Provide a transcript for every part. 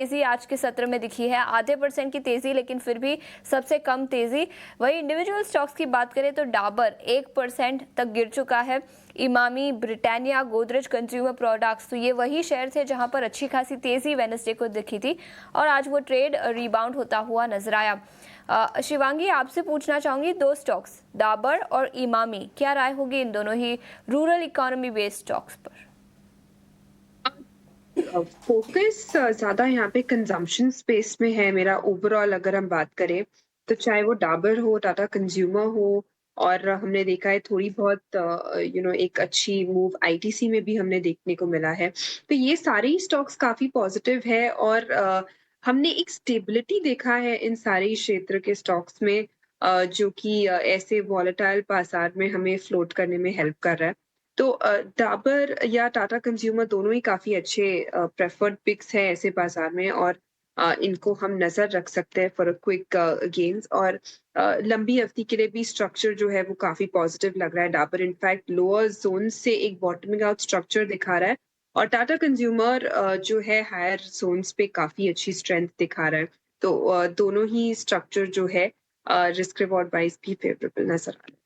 तेजी आज के सत्र में दिखी है, आधे % की तेजी, लेकिन फिर भी सबसे कम तेजी। वही इंडिविजुअल स्टॉक्स की बात करें तो डाबर 1% तक गिर चुका है। Emami, Britannia, Godrej consumer products, तो ये वही शेयर थे जहां पर अच्छी खासी तेजी वेडनेसडे को दिखी थी और आज वो ट्रेड रिबाउंड होता हुआ नजर आया। शिवांगी, आपसे पूछना चाहूंगी, दो स्टॉक्स डाबर और इमामी, क्या राय होगी इन दोनों ही रूरल इकोनॉमी बेस्ड स्टॉक्स पर? फोकस ज्यादा यहाँ पे कंजम्पशन स्पेस में है मेरा ओवरऑल। अगर हम बात करें तो चाहे वो डाबर हो, टाटा कंज्यूमर हो, और हमने देखा है थोड़ी बहुत एक अच्छी मूव आईटीसी में भी हमने देखने को मिला है। तो ये सारे ही स्टॉक्स काफी पॉजिटिव है और हमने एक स्टेबिलिटी देखा है इन सारे ही क्षेत्र के स्टॉक्स में, जो कि ऐसे वॉलेटाइल बाजार में हमें फ्लोट करने में हेल्प कर रहा है। तो डाबर या टाटा कंज्यूमर दोनों ही काफ़ी अच्छे प्रेफर्ड पिक्स हैं ऐसे बाज़ार में, और इनको हम नज़र रख सकते हैं फॉर अ क्विक गेन्स। और लंबी अवधि के लिए भी स्ट्रक्चर जो है वो काफ़ी पॉजिटिव लग रहा है। डाबर इनफैक्ट लोअर ज़ोन से एक बॉटमिंग आउट स्ट्रक्चर दिखा रहा है, और टाटा कंज्यूमर जो है हायर ज़ोन्स पे काफ़ी अच्छी स्ट्रेंथ दिखा रहा है। तो दोनों ही स्ट्रक्चर जो है रिस्क रिवॉर्ड वाइज़ भी फेवरेबल नज़र आ रहा है।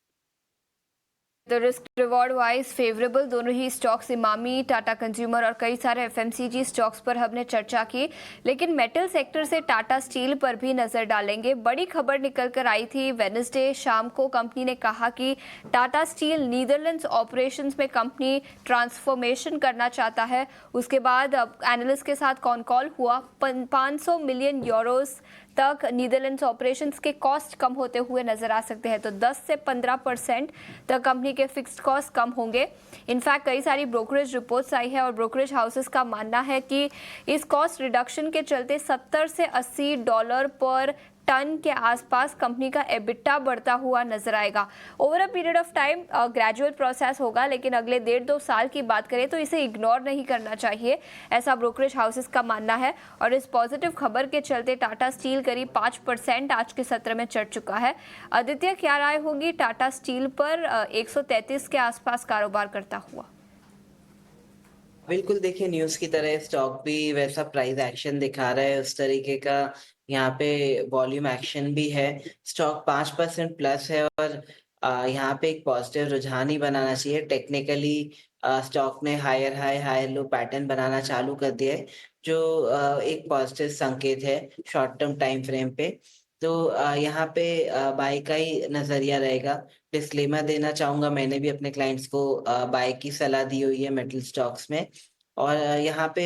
तो रिस्क रिवॉर्ड वाइज फेवरेबल दोनों ही स्टॉक्स, इमामी, टाटा कंज्यूमर और कई सारे एफएमसीजी स्टॉक्स पर हमने चर्चा की, लेकिन मेटल सेक्टर से टाटा स्टील पर भी नजर डालेंगे। बड़ी खबर निकल कर आई थी वेडनेसडे शाम को, कंपनी ने कहा कि टाटा स्टील नीदरलैंड्स ऑपरेशंस में कंपनी ट्रांसफॉर्मेशन करना चाहता है। उसके बाद एनालिस्ट के साथ कॉन कॉल हुआ, 500 मिलियन यूरोस तक नीदरलैंड्स ऑपरेशंस के कॉस्ट कम होते हुए नजर आ सकते हैं। तो 10 से 15% तक कंपनी के फिक्स्ड कॉस्ट कम होंगे। इनफैक्ट कई सारी ब्रोकरेज रिपोर्ट्स आई है और ब्रोकरेज हाउसेस का मानना है कि इस कॉस्ट रिडक्शन के चलते $70 से $80 पर टन के आसपास कंपनी का एबिटा बढ़ता हुआ नजर आएगा। Over a period of time gradual process होगा, लेकिन अगले 1.5-2 साल की बात करें तो इसे इग्नोर नहीं करना चाहिए, ऐसा ब्रोकरेज हाउसेस का मानना है। और इस पॉजिटिव खबर के चलते टाटा स्टील करीब 5% आज के सत्र में चढ़ चुका है। आदित्य, क्या राय होगी टाटा स्टील पर 133 के आसपास कारोबार करता हुआ? बिल्कुल, देखिए न्यूज़ की तरह स्टॉक भी वैसा प्राइस एक्शन दिखा रहा है, उस तरीके का यहाँ पे वॉल्यूम एक्शन भी है। स्टॉक 5% प्लस है और यहाँ पे एक पॉजिटिव रुझान ही बनाना चाहिए। टेक्निकली स्टॉक ने higher high, higher low pattern बनाना चालू कर दिया है, जो एक पॉजिटिव संकेत है शॉर्ट टर्म टाइम फ्रेम पे। तो यहाँ पे बाय का ही नज़रिया रहेगा। डिस्क्लेमर देना चाहूँगा, मैंने भी अपने क्लाइंट्स को बाय की सलाह दी हुई है मेटल स्टॉक्स में। और यहाँ पे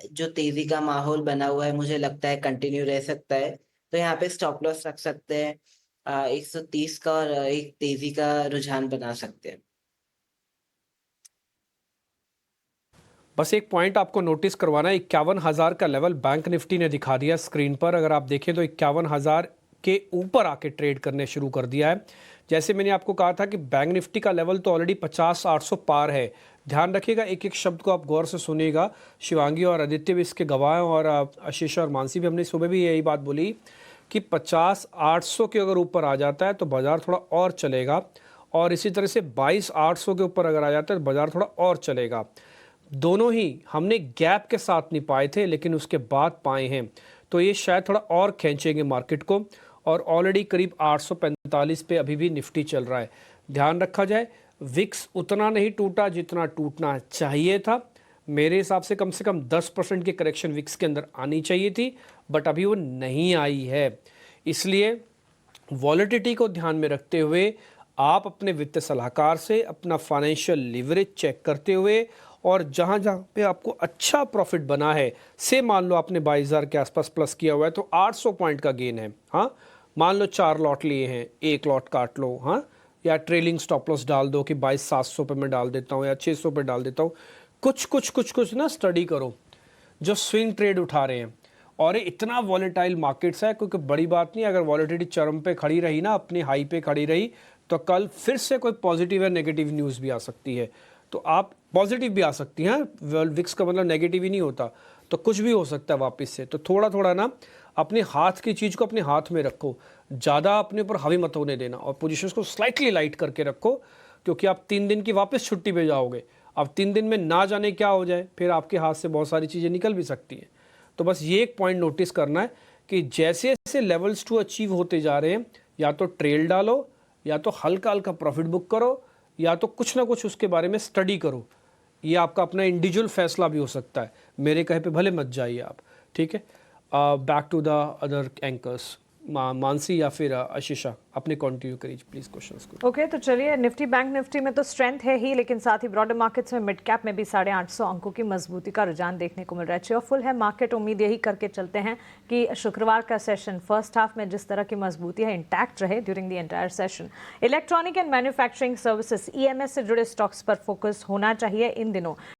जो तेज़ी का माहौल बना हुआ है, मुझे लगता है कंटिन्यू रह सकता है। तो यहाँ पे स्टॉप लॉस रख सकते हैं 130 का, और एक तेज़ी का रुझान बना सकते हैं। बस एक पॉइंट आपको नोटिस करवाना है, 51,000 का लेवल बैंक निफ्टी ने दिखा दिया स्क्रीन पर। अगर आप देखें तो 51,000 के ऊपर आके ट्रेड करने शुरू कर दिया है। जैसे मैंने आपको कहा था कि बैंक निफ्टी का लेवल तो ऑलरेडी 50-800 पार है। ध्यान रखिएगा, एक एक शब्द को आप गौर से सुनिएगा। शिवांगी और आदित्य भी इसके गवाह हैं, और आशीष और मानसी भी, हमने सुबह भी यही बात बोली कि 50-800 के अगर ऊपर आ जाता है तो बाजार थोड़ा और चलेगा, और इसी तरह से 22,800 के ऊपर अगर आ जाता है तो बाजार थोड़ा और चलेगा। दोनों ही हमने गैप के साथ नहीं पाए थे, लेकिन उसके बाद पाए हैं, तो ये शायद थोड़ा और खींचेंगे मार्केट को। और ऑलरेडी करीब 845 पे अभी भी निफ्टी चल रहा है। ध्यान रखा जाए, विक्स उतना नहीं टूटा जितना टूटना चाहिए था। मेरे हिसाब से कम 10% की करेक्शन विक्स के अंदर आनी चाहिए थी, बट अभी वो नहीं आई है। इसलिए वॉलेटिलिटी को ध्यान में रखते हुए आप अपने वित्त सलाहकार से अपना फाइनेंशियल लिवरेज चेक करते हुए, और जहाँ जहाँ पे आपको अच्छा प्रॉफिट बना है, से मान लो आपने 22,000 के आसपास प्लस किया हुआ है तो 800 पॉइंट का गेन है। हाँ, मान लो 4 लॉट लिए हैं, एक लॉट काट लो, हाँ, या ट्रेलिंग स्टॉप लॉस डाल दो कि 22,700 पे मैं डाल देता हूँ या 600 पे डाल देता हूँ। कुछ ना स्टडी करो जो स्विंग ट्रेड उठा रहे हैं। और ये इतना वॉलेटाइल मार्केट्स है, क्योंकि बड़ी बात नहीं, अगर वॉलेटिलिटी चरम पे खड़ी रही ना, अपनी हाई पे खड़ी रही, तो कल फिर से कोई पॉजिटिव या नेगेटिव न्यूज़ भी आ सकती है। तो आप पॉजिटिव भी आ सकती हैं, विक्स का मतलब नेगेटिव ही नहीं होता, तो कुछ भी हो सकता है वापस से। तो थोड़ा थोड़ा ना अपने हाथ की चीज़ को अपने हाथ में रखो, ज़्यादा अपने ऊपर हावी मत होने देना, और पोजीशंस को स्लाइटली लाइट करके रखो, क्योंकि आप 3 दिन की वापस छुट्टी पे जाओगे। अब 3 दिन में ना जाने क्या हो जाए, फिर आपके हाथ से बहुत सारी चीज़ें निकल भी सकती हैं। तो बस ये एक पॉइंट नोटिस करना है कि जैसे जैसे लेवल्स 2 अचीव होते जा रहे हैं, या तो ट्रेल डालो, या तो हल्का हल्का प्रॉफिट बुक करो, या तो कुछ ना कुछ उसके बारे में स्टडी करो। ये आपका अपना इंडिविजुअल फैसला भी हो सकता है, मेरे कहे पे भले मत जाइए आप, ठीक है। Back to the other anchors, Mansi या फिर आशीषा, अपने कंटिन्यू करिए प्लीज क्वेश्चंस को। ओके, तो चलिए, निफ्टी बैंक निफ्टी में तो स्ट्रेंथ है ही, लेकिन साथ ही ब्रॉडर मार्केट्स में मिड कैप में भी 850 अंकों की मजबूती का रुझान देखने को मिल रहा है। चेयरफुल है मार्केट, उम्मीद यही करके चलते हैं कि शुक्रवार का सेशन फर्स्ट हाफ में जिस तरह की मजबूती है इंटैक्ट रहे during the entire session. Electronic and manufacturing services EMS से जुड़े स्टॉक्स पर फोकस होना चाहिए इन दिनों।